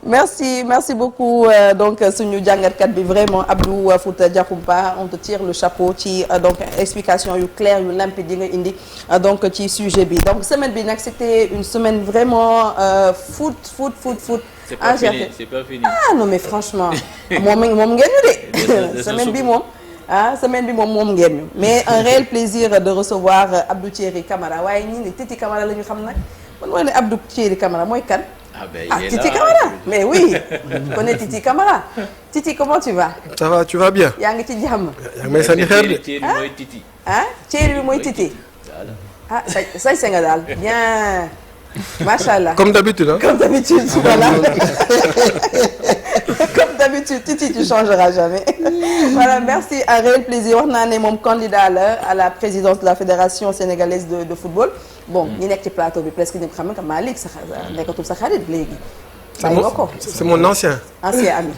merci beaucoup donc suñu jàngatkat bi vraiment Abdou Fouta Diakhoumpa on te tire le chapeau ci donc explication yu claire yu limpide yi nga indi donc ci sujet bi donc semaine bi nag c'était une semaine vraiment foot. C'est pas fini. Ah non mais franchement moom ngeen ñu de semaine bi moom. semaine bi moom ngeen ñu mais un réel plaisir de recevoir Abdou Thierry Camara waaye ñii ni Titi Camara la ñu xam nag man mooy ne Abdou Thierry Camara mooy kan. Titi Camara mais oui je connais Titi Camara. Titi comment tu vas. Ça va, tu vas bien. yaa ngi ci jàmm. yaa ngi may sànni xeer de. Thierry mooy Titi. Thierry bi mooy Titi. say nga daal bien macha allah. Comme d'habitude hein. Comme d'habitude voilà. Comme d'habitude Titi tu changeras jamais. Voilà merci un réel plaisir wax naa ne moom candidat la à la présidence de la fédération sénégalaise de football. Bon ñi nekk ci plateau bi presque ñëpp xam nga Malick sa nekkatul sa xarit léegi. C'est mon ancien ami.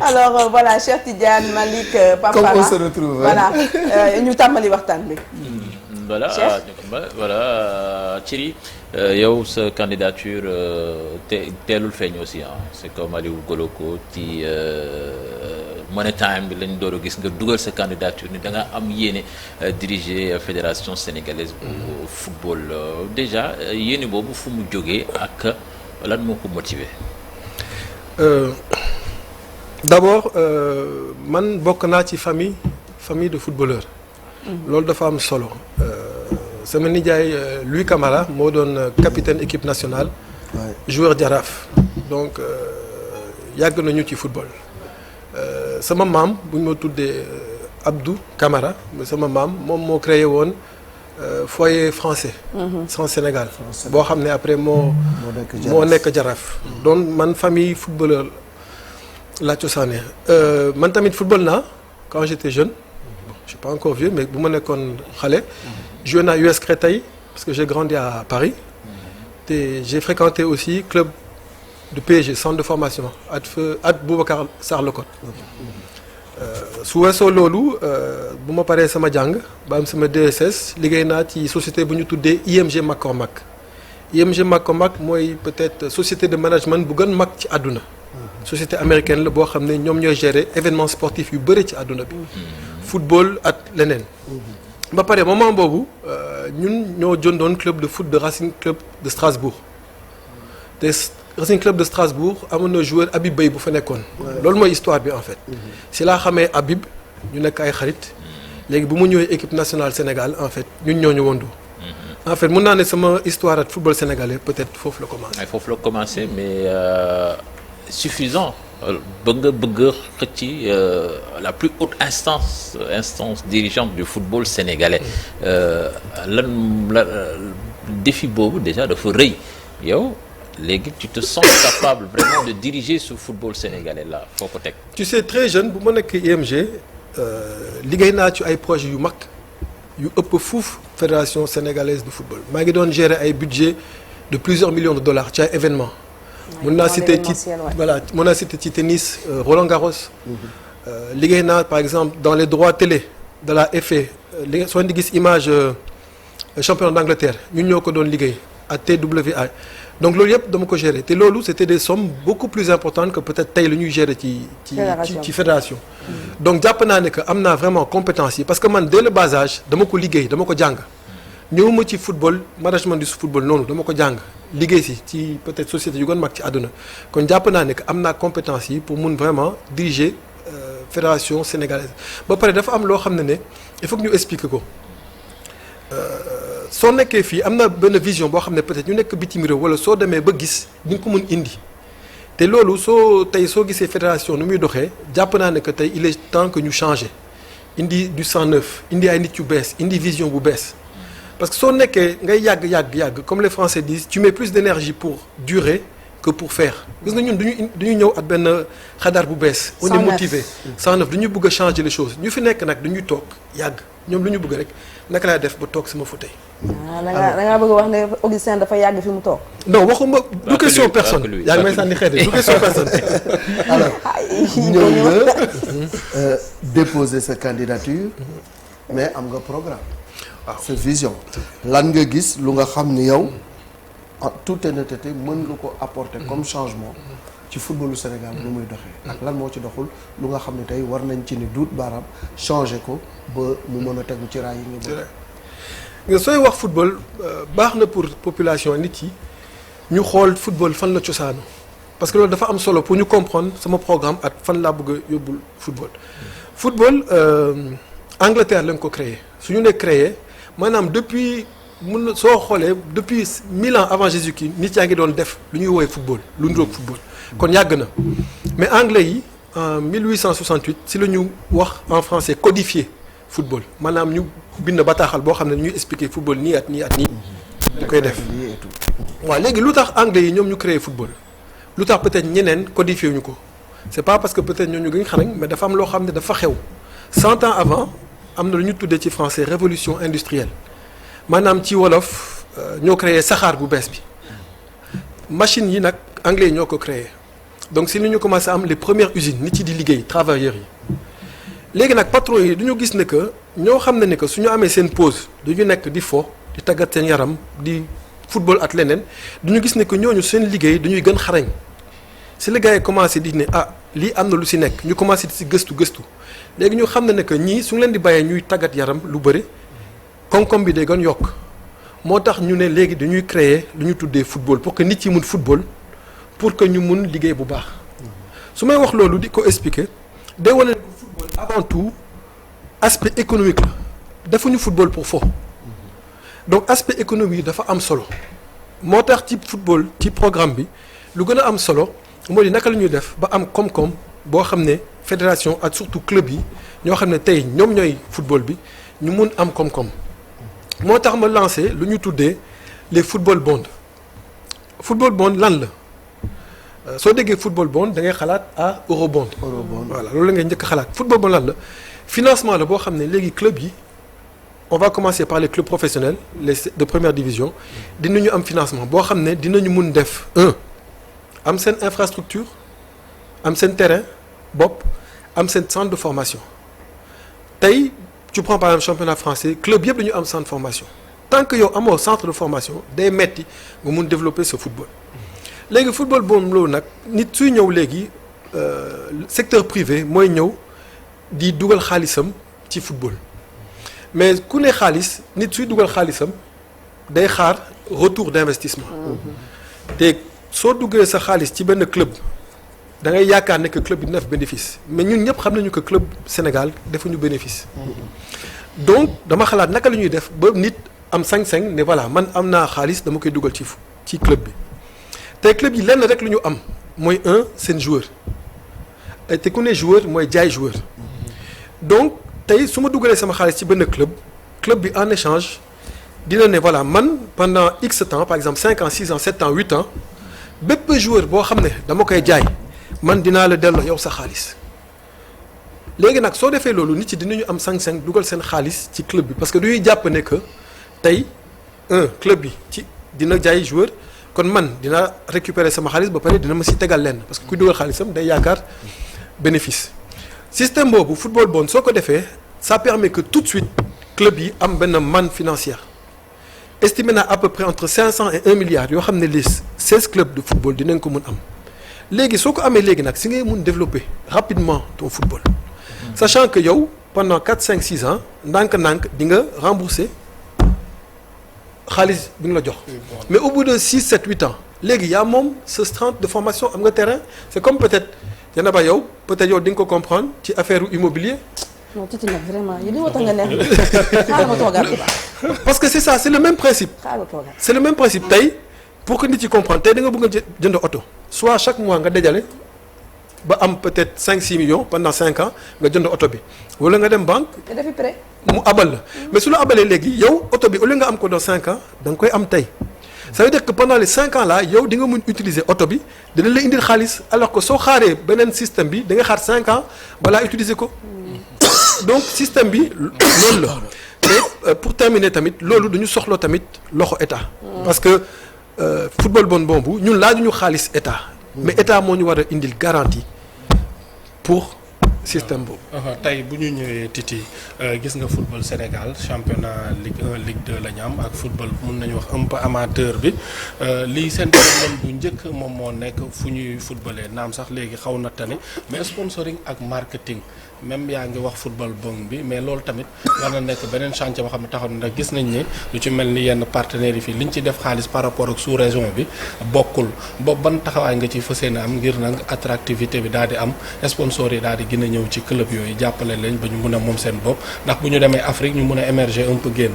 Alors voilà Cheikh Tidiane Malick Pape Comme on se retrouve. Voilà ñu tàmbali waxtaan bi. Voilà Thierry yow sa candidature teelul feeñ aussi c'est comme Aliou Goloko ci Money Time bi lañ door a gis nga dugal sa candidature ni da nga am yéene diriger fédération sénégalaise bu football déjà yéene boobu fu mu jógee ak lan moo ko motiver. D'abord man bokk naa ci famille de footballeurs. loolu dafa am solo. sama nijaay Louis Camara moo doon capitaine équipe nationale. joueur Jaraaf. donc yàgg nañu ci football. sama maam bu ñu ma tuddee Abdou Camara sama maam moom moo créé woon foyer français. sans Sénégal. boo xam ne après moo nekk Jaraaf. donc man famille footballeur la cosaane. man tamit football naa quand j'étais jeune. je suis pas encore vieux mais bu ma nekkoon xale. joué naa US Créteil parce que j'ai grandi à Paris. te j'ai fréquenté aussi club de PSG centre de formation at Boubacar Sarr Locotte. su weesoo loolu bu ma paree sama jàng ba am sama DSS liggéey naa ci société bu ñu tuddee IMG McCormack. IMG McCormack mooy peut-être société de management bu gën mag ci àdduna. société américaine la boo xam ne ñoom ñooy gérer événements sportifs yu bëri ci àdduna bi. football ak leneen. ba pare moment boobu ñun ñoo jëndoon club de foot de Racing Club de Strasbourg. te Racing Club de Strasbourg amoon na joueur Habib Beye bu fa nekkoon. loolu mooy histoire bi en fait. si laa xamee Habib ñu nekk ay xarit. léegi bu mu ñëwee équipe nationale Sénégal en fait ñun ñoo ñu wondu. en fait mun naa ne sama histoire ak football sénégalais peut-être foofu la commencé. foofu la commencé mais suffisant. ba nga bëgg a xëcc la plus haute instance dirigeante du football sénégalais la défi boobu déjà dafa rëy yow léegi tu te sens capable vraiment de diriger ce football sénégalais là foo ko teg. tu sais très jeune bu ma nekk IMG liggéey naa ci ay projets yu mag yu ëpp fuuf fédération sénégalaise de football maa ngi doon gérer ay budget de plusieurs millions de dollars ci ay événements. mën naa citer ci tennis Roland Garros. liggéey naa par exemple dans les droits télé de la FA li soo di gis image championnat d'Angleterre ñun ñoo ko doon liggéey à TWA donc loolu yëpp dama ko gérer te loolu c'était des sommes beaucoup plus importantes que peut-être tey lu ñuy gérer ci fédération. donc jàpp naa ne que am naa vraiment compétence yi parce que man dès le bas âge dama ko liggéey dama ko jàng. ñëwuma ci football management du football noonu dama ko jàng liggéey ci peut-être société yu gën mag ci àdduna kon jàpp naa ne que am naa compétence yi pour mun vraiment diriger fédération sénégalaise ba pare dafa am loo xam ne il faut que ñu expliquer ko soo nekkee fii am na benn vision boo xam ne peut-être ñu nekk bitim réew wala soo demee ba gis di nga ko mun indi te loolu soo gisee fédération nu muy doxee jàpp naa ne que tey il est temps que ñu changer indi du sang neuf indi ay nit yu bees indi vision bu bees. parce que soo nekkee ngay yàgg comme les Français disent tu mets plus d'énergie pour durer que pour faire gis nga ñun duñu ñëw at benn xadar bu bees. on est motivé. 109 duñu bëgg a changer les choses ñu fi nekk nag dañuy toog yàgg ñoom lu ñu bëgg rek naka laay def ba toog sama fauteuil. da nga bëgg wax ne Augustin dafa yàgg fi mu toog. non waxuma du question personne yaa ngi may sànni xeet du question personne. alors ñëw nga déposer sa candidature mais am nga programme. sa vision lan nga gis lu nga xam ni yow en toute honnêteté mën nga ko apporter comme changement ci footballu Sénégal lu muy doxee ak lan moo ci doxul lu nga xam ne tey war nañ ci ni duut baaraam changer ko ba mu mën a tegu ci raay yi nga bëgg. nga sooy wax football baax na pour population nit yi ñu xool football fan la cosaanu parce que loolu dafa am solo pour ñu comprendre sama programme ak fan laa bëgg a yóbbul football. football Angleterre lañ ko créé su ñu nee créé maanaam depuis mun na soo xoolee depuis 1000 ans avant Jésus-Christ nit yaa ngi doon def lu ñuy woowee football lu niroog football kon yàgg na mais anglais yi en 1868 si la ñu wax en français codifié football maanaam ñu bind bataaxal boo xam ne ñuy expliquer football nii at nii at nii. ñu koy def waaw léegi lu tax anglais yi ñoom ñu créé football lu tax peut-être ñeneen codifié ñu ko c'est pas parce que peut-être ñoo ñu gën xarañ mais dafa am loo xam ne dafa xew 100 ans avant am na lu ñu tuddee ci français révolution industrielle maanaam ci wolof ñoo créé saxaar bu bees bi machines yi nag anglais yi ñoo ko créé donc si ni ñu commencé am les premières usines nit yi di liggéey travailleurs yi léegi nag patron yi duñu gis ne que ñoo xam ne que su ñu amee seen pause duñu nekk di fo di tàggat seen yaram di football ak leneen duñu gis ne que ñooñu seen liggéey dañuy gën xarañ si la gars yi commencé di ne lii am na lu si nekk ñu commencé di si gëstu léegi ñu xam ne que ñii su ngi leen di bàyyee ñuy tàggat yaram lu bëri koom-koom bi day gën yokk moo tax ñu ne léegi dañuy créer lu ñu tuddee football pour que nit yi mun football pour que ñu mun liggéey bu baax su may wax loolu di ko expliquer day wane ne football avant tout aspect économique la defuñu football pour fo donc aspect économique dafa am solo moo tax ci football ci programme bi lu gën a am solo moo di naka la ñuy def ba am koom-koom boo xam ne fédération ak surtout club yi ñoo xam ne tey ñoom ñooy football bi ñu mun am koom-koom moo tax ma lancé lu ñu tuddee les football bonds football bond lan la soo déggee football bond da ngay xalaat eurobond voilà loolu la ngay njëkk xalaat football bond lan la financement la boo xam ne léegi club yi on va commencer par les clubs professionnels les de première division dinañu am financement boo xam ne dinañu mun def am seen infrastructure am seen terrain bopp am seen centre de formation tey tu prends par exemple championnat français club yëpp dañu am centre de formation tant que yow amoo centre de formation day metti nga mun développer ce football léegi football boobu loolu nag nit suy ñëw léegi secteur privé mooy ñëw di dugal xaalisam ci football mais ku ne xaalis nit suy dugal xaalisam day xaar retour d'investissement te soo duggee sa xaalis ci benn club da ngay yaakaar ne que club bi dina def bénéfice mais ñun ñëpp xam nañu que club Sénégal defuñu bénéfice donc dama xalaat naka la ñuy def ba nit am sañ-sañ ne voilà man am naa xaalis dama koy dugal ci club bi te club yi lenn rek lu ñu am mooy seen joueur te ku ne joueur mooy jaay joueur donc tey su ma dugalee sama xaalis ci benn club bi en échange dina ne voilà man pendant x temps par exemple 5 ans 6 ans 7 ans 8 ans bépp joueur boo xam ne dama koy jaay man dinaa la delloo yow sa xaalis léegi nag soo defee loolu nit yi dinañu am sañ-sañ dugal seen xaalis ci club bi parce que duñuy jàpp ne que tey club bi ci dina jaay joueur kon man dina récupérer sama xaalis ba pare dina ma si tegal lenn parce que kuy dugal xaalisam day yaakaar bénéfice système boobu football bond soo ko defee ça permet que tout de suite club yi am benn manne financière estimé na à peu près entre 500 et 1 milliard yoo xam ne les 16 clubs de football dinañ ko mun am léegi soo ko amee léegi nag si ngay mun développer rapidement ton football sachant que yow pendant 4 5 6 ans ndànk-ndànk di nga rembourser xaalis bi nga la jox mais au bout de 6 7 8 ans léegi yaa moom sa centre de formation am nga terrain c'est comme peut-être yana ba yow peut-être yow di nga ko comprendre ci affaire immobilier non Titi nag vraiment yi li wata nga neex xaaral ma toogaat parce que c'est ça c'est le même principe xaaral ma toogaat c'est le même principe tey pour que nit ci comprendre tey da nga bëgg a jënd oto soit chaque mois nga dajale ba am peut-être 5-6 millions pendant 5 ans nga jënd oto bi wala nga dem banque nga defi prêt mu abal la mais su la abalee léegi yow oto bi au lieu nga am ko dans 5 ans da nga koy am tey ça veut dire que pendant les 5 ans là yow di nga mun utiliser oto bi dina la indil xaalis alors que soo xaaree beneen système bi da nga xaar 5 ans balaa utiliser ko donc système bi loolu la mais pour terminer tamit loolu dañu soxla tamit loxo état parce que football bon boobu ñun laajuñu xaalis état mais état moo ñu war a indil garantie pour système boobu. tey bu ñu ñëwee Titi gis nga football Sénégal championnat Ligue 1 Ligue 2 la ñu am ak football mun nañu wax un peu amateur bi lii seen problème bu njëkk moom moo nekk fu ñuy footballee naam sax léegi xaw na tane mais sponsoring ak marketing même yaa ngi wax football bong bi mais loolu tamit war na nekk beneen chantier boo xam ne taxaw na ndax gis nañ ne lu ci mel ni yenn partenaires yi fii liñ ci def xaalis par rapport ak sous-région bi bokkul boobu ban taxawaay nga ci fas yéene am ngir nag attractivité bi daal di am sponsor yi daal di gën a ñëw ci club yooyu jàppale leen ba ñu mun a moom seen bopp ndax bu ñu demee Afrique ñu mun a émerger un peu génn.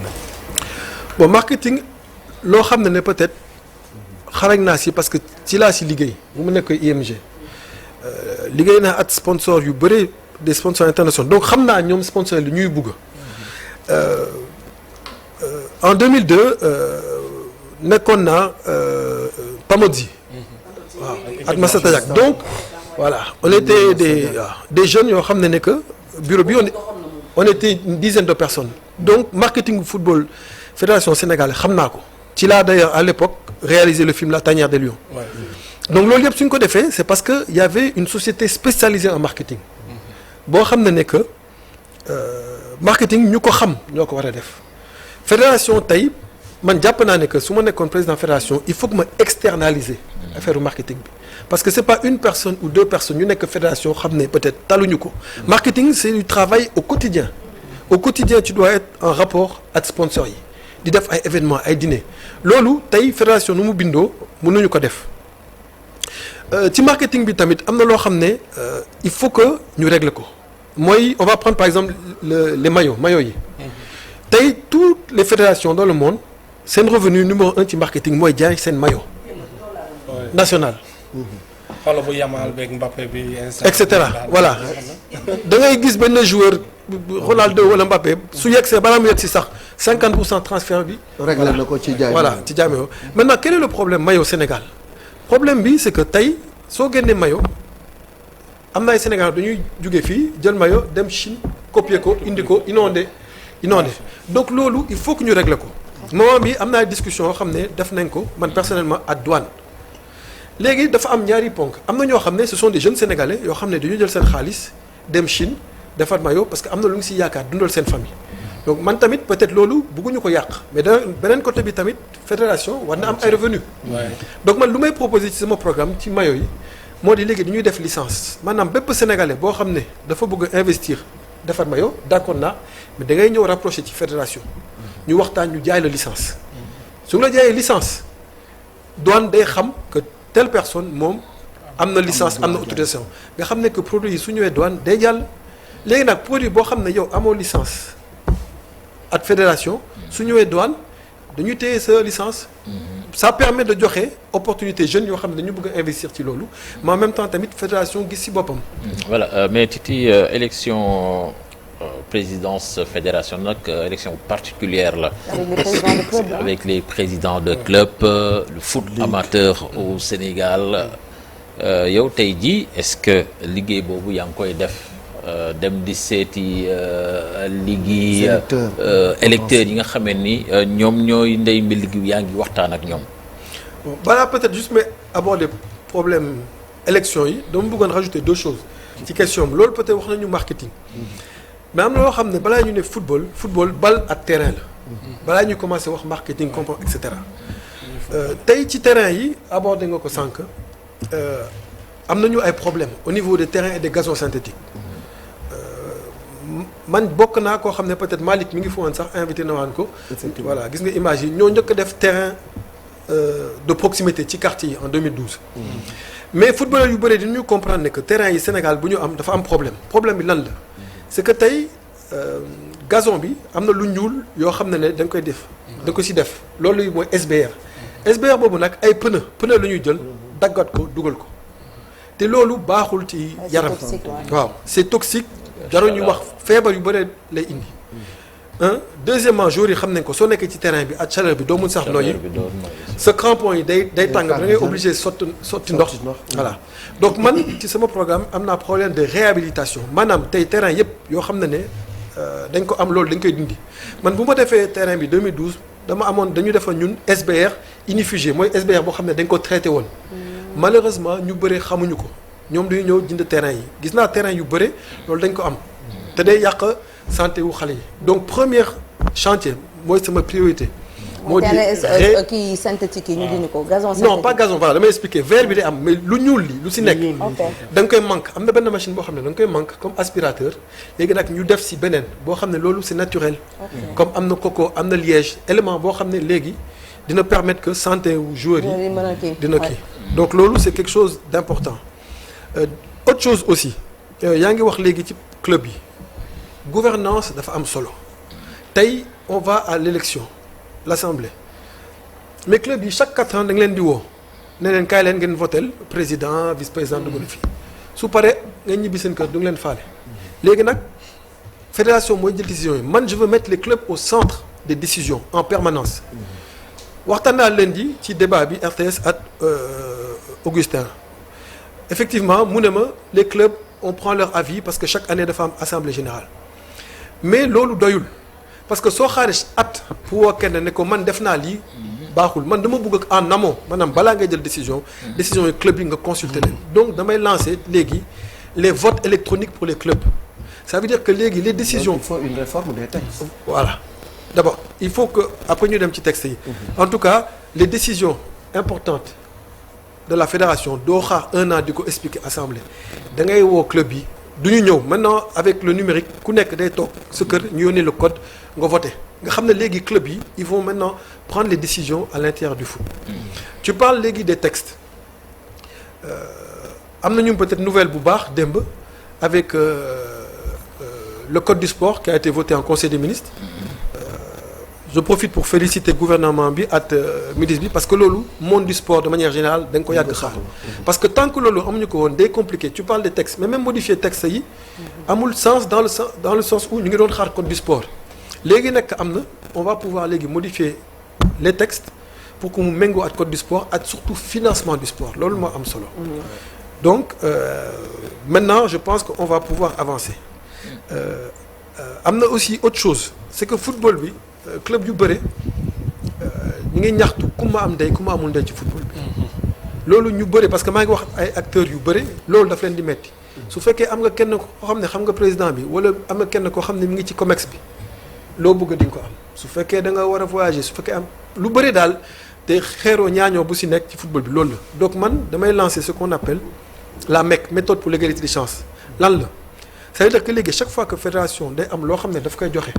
bon marketing loo xam ne peut-être xarañ naa si parce que ci laa si liggéey bu mu nekk IMG liggéey naa at sponsor yu bëri des sponsors internationaux donc xam naa ñoom sponsor li ñuy bugg en 2002 nekkoon naa Pamodzi waaw at Massata Diack donc voilà on était des jeunes yoo xam ne que bureau bi on était une dizaine de personnes donc marketing football fédération sénégalaise xam naa ko ci laa d'ailleurs à l'époque réalisé le film La Tanière des Lions donc loolu yëpp suñ ko defee c'est parce que y avait une société spécialisée en marketing boo xam ne que marketing ñu ko xam ñoo ko war a def fédération tey man jàpp naa ne que su ma nekkoon président fédération il faut que ma externaliser affaire marketing bi parce que c'est pas une personne ou deux personnes ñu nekk fédération xam ne peut-être taluñu ko marketing c'est du travail au quotidien tu dois être en rapport ak sponsors yi di def ay événements ay dîners loolu tey fédération nu mu bindoo mënuñu ko def ci marketing bi tamit am na loo xam ne il faut que ñu régler ko mooy on va prendre par exemple les maillots yi tey toutes les fédérations dans le monde seen revenu numéro 1 ci marketing mooy jaay seen maillot national. xoolal bu Yamal beeg Mbappé bi. et cetera voilà da ngay gis benn joueur Ronaldo wala Mbappé su yegsee balaa mu yegsi sax 50% transfert bi. réglé na ko ci jaay voilà ci jaay maillot maintenant quel est le problème maillot Sénégal. problème bi c'est que tey soo génnee maillot am na ay Sénégal dañuy jóge fii jël maillot dem Chine copier ko indi ko inondé donc loolu il faut que ñu régler ko moment bi am na ay discussion yoo xam ne def nañ ko man personnellement à douane léegi dafa am ñaari ponk am na ñoo xam ne ce sont des jeunes sénégalais yoo xam ne dañu jël seen xaalis dem Chine defar maillot parce que am na lu ngi si yaakaar dundal seen famille donc man tamit peut-être loolu bëgguñu ko yàq mais da beneen côté bi tamit fédération war na am ay revenus donc man lu may proposer ci sama programme ci maillot yi moo di léegi dañuy def licence maanaam bépp sénégalais boo xam ne dafa bëgg a investir defar maillot d'accord naa mais da ngay ñëw rapproché ci fédération ñu waxtaan ñu jaay la licence su la jaayee licence douane day xam que telle personne moom am na licence am na autorisation nga xam ne que produit yi su ñëwee douane day jàll léegi nag produit boo xam ne yow amoo licence ak fédération su ñëwee douane dañuy téye sa licence ça permet de joxe opportunité jeunes yoo xam ne dañu bëgg a investir ci loolu mais en même temps tamit fédération gis ci boppam. voilà mais Titi élection présidence fédération nag élection particulière la. avec les présidents de club le foot amateur au Sénégal yow tey jii est-ce que liggéey boobu yaa ngi koy def. dem di seeti liggéey électeurs yi nga xamee ni ñoom ñooy ndey mbi liggéey yaa ngi waxtaan ak ñoom. bon balaa peut-être juste mais aborder problème élection yi dama bëggoon rajouter deux choses ci question bi loolu peut-être wax nañu marketing mais am na loo xam ne balaa ñu ne football bal ak terrain la balaa ñu commencer wax marketing comprendre et cetera tey ci terrain yi aborder nga ko sànq am nañu ay problèmes au niveau des terrains et des gazons synthétiques. man bokk naa koo xam ne peut-être Malick mi ngi fi woon sax invité na waan ko voilà gis nga image yi ñoo njëkk a def terrain de proximité ci quartier yi en 2012 mais footballeurs yu bëri dañu comprendre ne que terrain yi Sénégal bu ñu am dafa am problème bi lan la c'est que tey gazon bi am na lu ñuul yoo xam ne da nga koy def da nga ko si def loolu mooy SBR boobu nag ay pneu la ñuy jël daggat ko dugal ko te loolu baaxul ci yaram waaw c'est toxique jarul ñu wax feebar yu bëre lay indi deuxièmement jour yi xam nañ ko soo nekkee ci terrain bi ak chaleur bi doo mun sax noyyi sa crampon yi day tàng da ngay obligé sotti ndox voilà donc man ci sama programme am naa problème de réhabilitation maanaam tey terrain yëpp yoo xam ne dañ ko am loolu dañ koy dindi man bu ma defee terrain bi 2012 dañu defoon ñun SBR inifugé mooy SBR boo xam ne dañ ko traité woon malheureusement ñu bëre xamuñu ko ñoom dañuy ñëw jënd terrain yi gis naa terrain yu bëre loolu dañ ko am te day yàq santé wu xale yi donc premier chantier mooy sama priorité. moo di kii synthétique yi ñu dindi ko gazon synthétique. non pas gazon voilà damay expliquer verre bi day am mais lu ñuul li lu si nekk. da nga koy manque am na benn machine boo xam ne da nga koy manque comme aspirateur léegi nag ñu def si beneen boo xam ne loolu c'est naturel. comme am na coco am na liège élément boo xam ne léegi dina permettre que santé wu joueurs yi dina kii donc loolu c'est quelque chose d'important. Autre chose aussi yaa ngi wax léegi ci club yi gouvernance dafa am solo tey on va à l'élection l'assemblée mais club yi chaque 4 ans da nga leen di woo ne leen kaay leen ngeen votel président vice-président dugg na fi su paree nga ñibbi seen kër du nga leen faale léegi nag fédération mooy jël décision yi man je veux mettre les clubs au centre des décisions en permanence waxtaan naa leen di ci débat bi RTS ak Augustin effectivement mu ne ma les clubs on prend leur avis parce que chaque année dafa am assemblée générale mais loolu doyul parce que soo xaaree at pour woo kenn ne ko man def naa lii baaxul man dama bëgg en amont maanaam balaa ngay jël décision yi club yi nga consulter leen donc damay lancer léegi les votes électroniques pour les clubs ça veut dire que léegi les décisions. Donc, il faut une réforme des textes. Voilà d'abord il faut que après ñu dem ci texte yi en tout cas les décisions importantes de la fédération doo xaar 1 an di ko expliquer assemblée da ngay woo club yi du ñu ñëw maintenant avec le numérique ku nekk day toog sa kër ñu yónnee le code nga voté nga xam ne léegi club yi ils vont maintenant prendre les décisions à l'intérieur du foot. Tu parles léegi des textes am nañu peut-être nouvelle bu baax démb avec le code du sport qui a été voté en conseil des ministres. Je profite pour féliciter gouvernement bi ak ministre bi parce que loolu monde du sport de manière générale da nga ko yàgg xaar parce que tant que loolu amuñu ko woon day compliqué tu parles des textes mais même modifier textes yi amul sens dans le sens où ñu ngi doon xaar code du sport léegi nag am na on va pouvoir léegi modifier les textes pour que mu méngoo ak code du sport ak surtout financement du sport loolu moo am solo donc maintenant je pense que on va pouvoir avancer am na aussi autre chose c'est que football bi club yu bëre ñu ngi ñaxtu ku ma am ndey ku ma amul ndey ci football bi loolu ñu bëre parce que maa ngi wax ay acteurs yu bëre loolu daf leen di metti su fekkee am nga kenn koo xam ne xam nga président bi wala am nga kenn koo xam ne mi ngi ci COMEX bi loo bëgg di nga ko am su fekkee da nga war a voyager su fekkee am lu bëre daal te xeeroo ñaañoo bu si nekk ci football bi loolu la donc man damay lancer ce qu'on appelle la MEC méthode pour l'égalité des chances lan la ça veut dire que léegi chaque fois que fédération day am loo xam ne daf koy joxe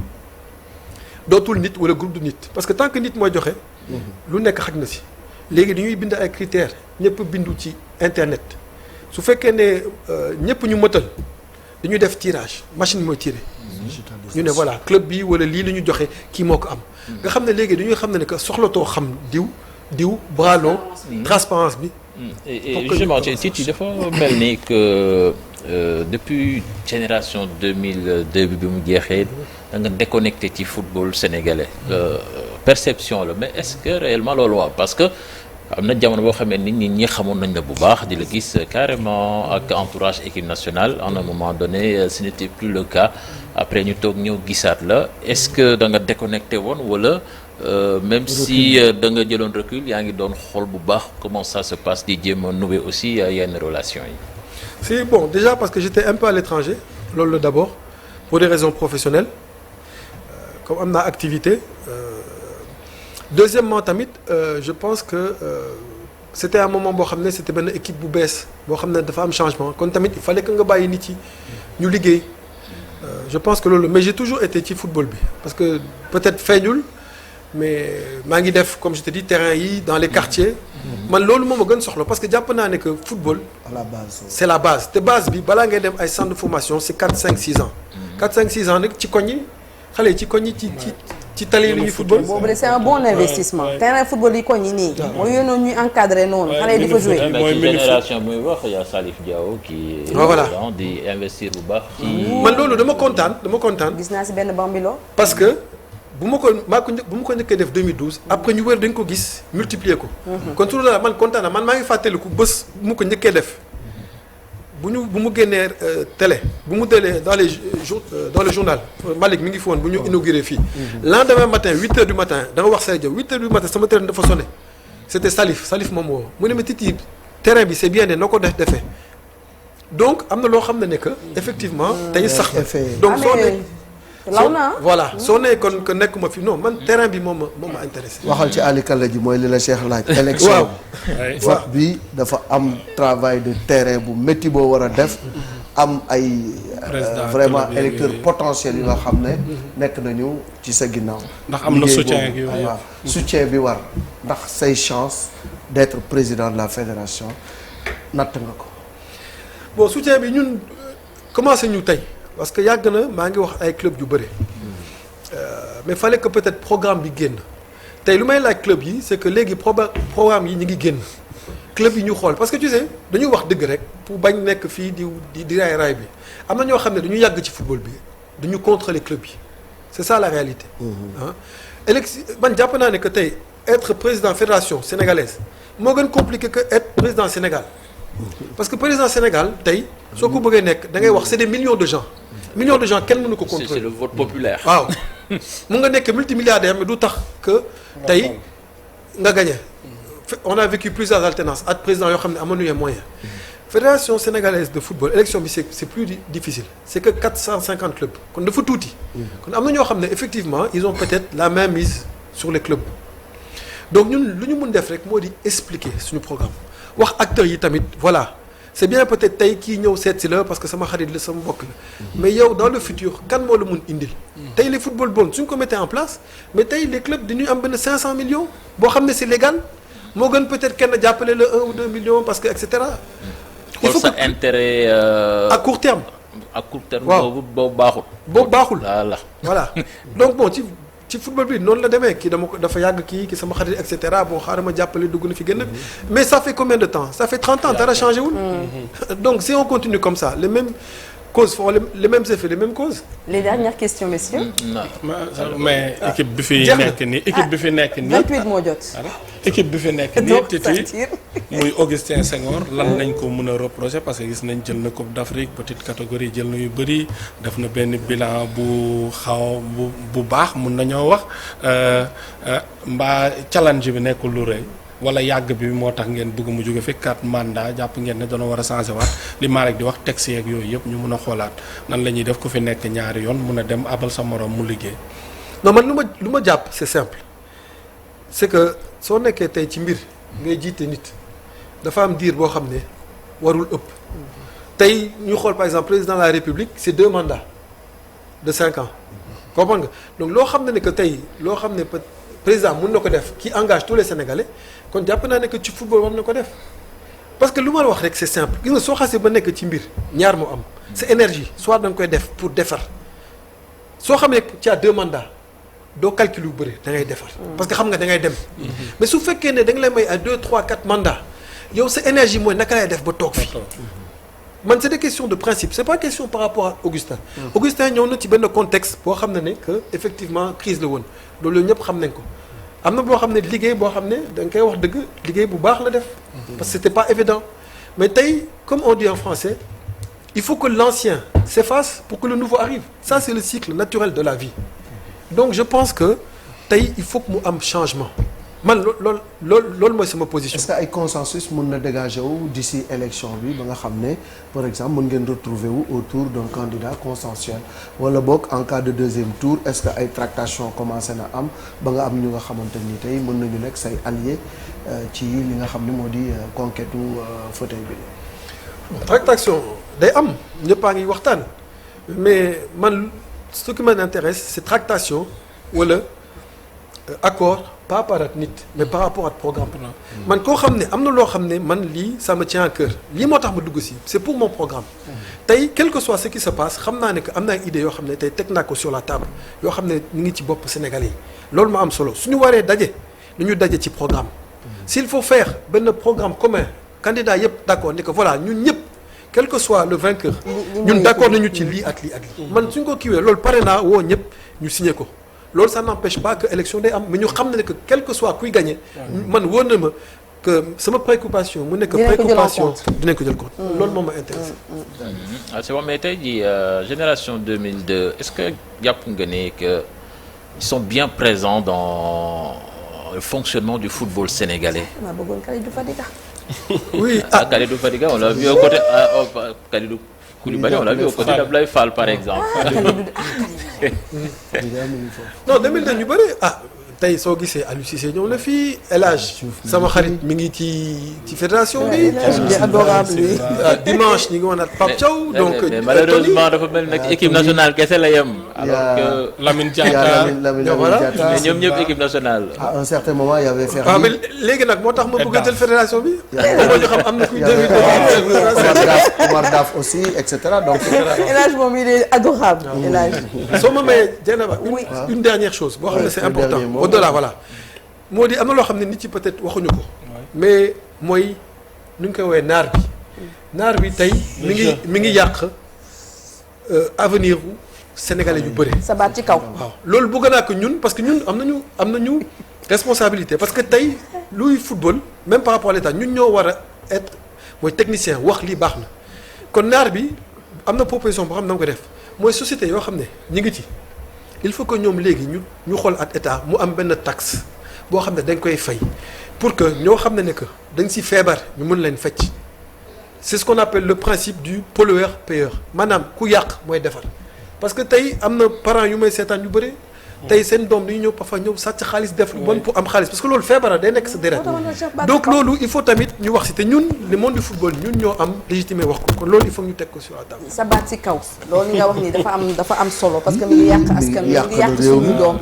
dootul nit wala groupe de nit parce que tant que nit mooy joxe lu nekk xaj na si léegi dañuy bind ay critères ñëpp bindu ci internet su fekkee ne ñëpp ñu mëtal dañuy def tirage machine mooy tiré ñu ne voilà club bi wala lii la ñu joxe kii moo ko am nga xam ne léegi dañuy xam ne que soxlatoo xam diw bras long transparence bi et justement Titi dafa mel ni que depuis génération 2002 bi mu jeexee da nga déconnecté ci football sénégalais perception la mais est-ce que réellement loolu waaw parce que am na jamono boo xamee ni nit ñi xamoon nañ la bu baax di la gis carrément ak entourage équipe nationale à un moment donné ce n'était plus le cas après ñu toog ñëw gisaat la est-ce que da nga déconnecté woon wala même si da nga jëloon recul yaa ngi doon xool bu baax comment ça se passe di jéem a nouer aussi yenn relations yi. Si bon déjà parce que j'étais un peu à l'étranger loolu la d'abord pour des raisons professionnelles comme am naa activité deuxièmement tamit je pense que c'était un moment boo xam ne c'était benn équipe bu bees boo xam ne dafa am changement kon tamit il fallait que nga bàyyi nit yi ñu liggéey je pense que loolu mais j'ai toujours été ci football bi parce que peut-être feeñul mais maa ngi def comme je te dis terrain yi dans les quartiers man loolu moom a gën soxla parce que jàpp naa ne que football à la base c'est la base te base bi balaa ngay dem ay centre de formation c'est 4 5 6 ans 4 5 6 ans nag ci koñ yi xale yi ci koñ yi ci tali yi la ñuy football. boobu de c'est un bon investissement. terrain football yi koñ yi nii. mooy yónnoo ñuy encadré noonu. xale yi di fa jouer. mooy génération muy wax y a Salif Diao qui. voilà di investir bu baax. man loolu dama kontaan. gis naa si benn bambilo. parce que bu ma ko njëkkee def 2012 après ñu wër dañ ko gis multiplier ko. kon su la man kontaan na man maa ngi fàttaliku bés bu ma ko njëkkee def. bu mu génnee télé bu mu delee dans le journal Malick mi ngi fi woon bu ñu inauguré fii lendemain matin 8h du matin da nga wax say jow 8h du matin sama terrain dafa sonné c'était Salif moom woo mu ne ma Titi terrain bi c'est bien de noo ko defee donc am na loo xam ne que effectivement tey sax na effet. donc soo ne law na voilà soo nee kon que nekkuma fi non man terrain bi moo ma intéressé. waxal ci Ali Kalla ji mooy li la Cheikh laaj. élection waaw vote bi dafa am travail de terrain bu métti boo war a def. am ay vraiment électeurs potentiels yi nga xam ne nekk nañu ci sa ginnaaw. ndax am na soutien ak yooyu waaw soutien bi war ndax say chance d'être président de la fédération natt nga ko. bon soutien bi ñun commencé ñu tey parce que yàgg na maa ngi wax ay club yu bëri mais fallait que peut-être programme bi génn tey lu may laaj club yi c'est que léegi programme yi ñu ngi génn club yi ñu xool parce que tu sais dañuy wax dëgg rek pour bañ nekk fii di raay bi am na ñoo xam ne dañu yàgg ci football bi dañu contrôler club yi c'est ça la réalité. Man jàpp naa ne que tey être président fédération sénégalaise moo gën compliqué que être président Sénégal. parce que président Sénégal tey soo ko bëggee nekk da ngay wax c'est des millions de gens kenn mënu ko contrôler. c'est le vote populaire. waaw mun nga nekk multimilliardaire mais du tax que tey nga gagné. On a vécu plusieurs alternances ak président yoo xam ne amoon nañu moyen. Fédération sénégalaise de football élection bi c'est plus difficile c'est que 450 clubs kon dafa tuuti. kon am na ñoo xam ne effectivement ils ont peut-être la main mise sur les clubs donc ñun lu ñu mun def rek moo di expliquer suñu programme. wax acteurs yi tamit voilà c'est bien peut-être tey kii ñëw seet si la parce que sama xarit la sama mbokk la mais yow dans le futur kan moo la mun indil tey les football bonds suñ ko mettre en place mais tey les clubs dañuy am benn 500 millions boo xam ne c'est légal moo gën peut-être kenn jàppale la 1 ou 2 millions parce que et cetera. il faut que intérêt à court terme. à court terme. waaw boobu baaxul. boobu baaxul. voilà donc bon ci football bi noonu la demee kii dafa yàgg kii sama xarit et cetera bon xaaral ma jàppale dugg na fi gën a. mais ça fait combien de temps ça fait 30 ans dara changé wul. donc si on continue comme ça les mêmes causes font les mêmes effets les mêmes causes. les dernières questions messieurs. mais équipe bi fi nekk nii équipe bi fi nekk nii. 28 moo jot. équipe bi fi nekk nii Titi muy Augustin Senghor lan lañ ko mën a reprocher parce que gis nañ jël na Coupe d'Afrique petite catégorie jël na yu bëri def na benn bilan bu xaw bu baax mun nañoo wax mbaa challenge bi nekkul lu rëy wala yàgg bi moo tax ngeen bëgg mu jóge fi 4 mandats jàpp ngeen ne dana war a changer waat li Malick di wax texte yeeg yooyu yëpp ñu mun a xoolaat nan la ñuy def ku fi nekk ñaari yoon mun a dem abal sa morom mu liggéey. non man lu ma jàpp c'est simple c'est que soo nekkee tey ci mbir ngay jiite nit dafa am diir boo xam ne warul ëpp tey ñu xool par exemple président de la République c'est 2 mandats de 5 ans comprends nga donc loo xam ne que tey loo xam ne président mën na ko def qui engage tous les Sénégalais kon jàpp naa ne que ci football war na ko def parce que lu ma la wax rek c'est simple gis nga soo xasee ba nekk ci mbir ñaar moo am c'est énergie soit da nga koy def pour defar soo xam ne ci a 2 mandats doo calcul yu bëri da ngay defar parce que xam nga da ngay dem mais su fekkee ne da nga lay may ay 2 3 4 mandats yow sa énergie mooy naka lay def ba toog fii man c'est des questions de principe c'est pas question par rapport à Augustin Augustin ñëw na ci benn contexte boo xam ne que effectivement crise la woon loolu ñëpp xam nañ ko am na boo xam ne liggéey boo xam ne da nga koy wax dëgg liggéey bu baax la def parce que c'était pas évident mais tey comme on dit en français il faut que l'ancien s'efface pour que le nouveau arrive ça c'est le cycle naturel de la vie donc je pense que tey il faut que mu am changement man loolu mooy sama position. est-ce que ay consensus mën na dégager wu d'ici élection bi ba nga xam ne par exemple mën ngeen retrouver wu autour d'un candidat consensuel wala boog en cas de deuxième tour est-ce que ay tractations commencé na am ba nga am ñu nga xamante ni tey mën nañu nekk say alliés ci li nga xam ne moo di conquête fauteuil bi. tractation day am ñëpp a ngi waxtaan mais man ce qui m'intéresse c'est tractation wala accord. pas par rapport ak nit mais par rapport ak programme man koo xam ne am na loo xam ne man lii ça me tient à cœur lii moo tax ma dugg si c'est pour mon programme tey quel que soit ce qui se passe xam naa ne que am na ay idées yoo xam ne tey teg naa ko sur la table yoo xam ne ñu ngi ci bopp Sénégalais yi loolu moo am solo suñu waree daje dañu daje ci programme s'il faut faire benn programme commun candidat yëpp d'accord ni que voilà ñun ñëpp quel que soit le vainqueur ñun d'accord nañu ci lii ak lii ak lii man suñ ko kiiwee loolu pare naa woo ñëpp ñu signé ko loolu ça n'empêche pas que élection day am mais ñu xam ne que quel que soit kuy gagner man wóor na ma que sama préoccupation mu nekk préoccupation dinañ ko jël compte loolu moom ma intéressé c'est bon mais tey jii génération 2002 est-ce que jàpp nga ne que ils sont bien présents dans le fonctionnement du football sénégalais oui Kalidou Fadiga on l'a vu au côté Kalidou Koulibaly on l'a vu au côté d'Abdoulaye Fall par exemple. non 2002 ñu bëri tey soo gisee Aliou Cissé ñëw na fii El Hadj sama xarit mi ngi ci fédération bi. adorable bi. dimanche ñu ngi woon ak Pape Thiaw. donc mais malheureusement dafa mel nag équipe nationale kese la yem. alors que Lamine Diatta mais ñoom ñëpp équipe nationale. à un certain moment il y avait Ferdi. waaw mais léegi nag moo tax ma bëgg a jël fédération bi. moo ñu xam am na kuy Omar Daf aussi et cetera donc. El Hadj moom il est adorable. El Hadj soo ma mayee Dieynaba Oui. une dernière chose boo xam ne c'est le important dernier mot. au-delà voilà moo di am na loo xam ne nit ci peut-être waxuñu ko mais mooy nu ñu koy woowee naar bi tey mi ngi yàq avenir u sénégalais yu bëri. sa baat ci kaw. waaw loolu bëgg naa ko ñun parce que ñun am nañu responsabilité parce que tey luy football même par rapport à l'état ñun ñoo war a être mooy technicien wax lii baax na kon naar bi am na proposition boo xam ne dama ko def mooy société yoo xam ne ñu ngi ci il faut que ñoom léegi ñu xool ak état mu am benn taxe boo xam ne dañ koy fay pour que ñoo xam ne que dañ si feebar ñu mën leen fecc c'est ce qu'on appelle le principe du pollueur-payeur maanaam ku yàq mooy defar parce que tey am na parents yu may seetaan yu bëri tey seen doom dañuy ñëw parfois ñëw sàcc xaalis def lu bon pour am xaalis parce que loolu feebara day nekk sa deret donc loolu il faut tamit ñu wax si te ñun le monde du football ñun ñoo am légitimé wax ko kon loolu il faut ñu teg ko sur la table. sa baat ci kaw loolu nga wax ni dafa am solo parce que mi ngi yàq askan mi ngi yàq suñu doom.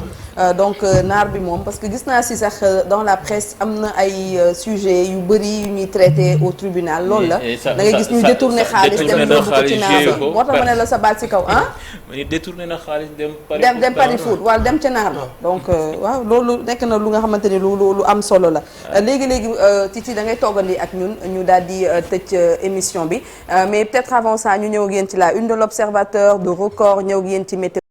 donc naar bi moom parce que gis naa si sax dans la presse am na ay sujets yu bëri yu ñuy traité au tribunal loolu la da ngay gis ñu détourné xaalis dem yóbbu ko ci naar ba moo tax ma ne la sa baat ci kaw ma ni détourné na xaalis dem Paris foot wala dem ca naar ba donc waaw loolu nekk na lu nga xamante ni lu am solo la léegi Titi da ngay toggandi ak ñun ñu daal di tëj émission bi mais peut-être avant ça ñu ñëw ak yéen ci la une de l'Observateur de Record ñëw ak yéen ci météo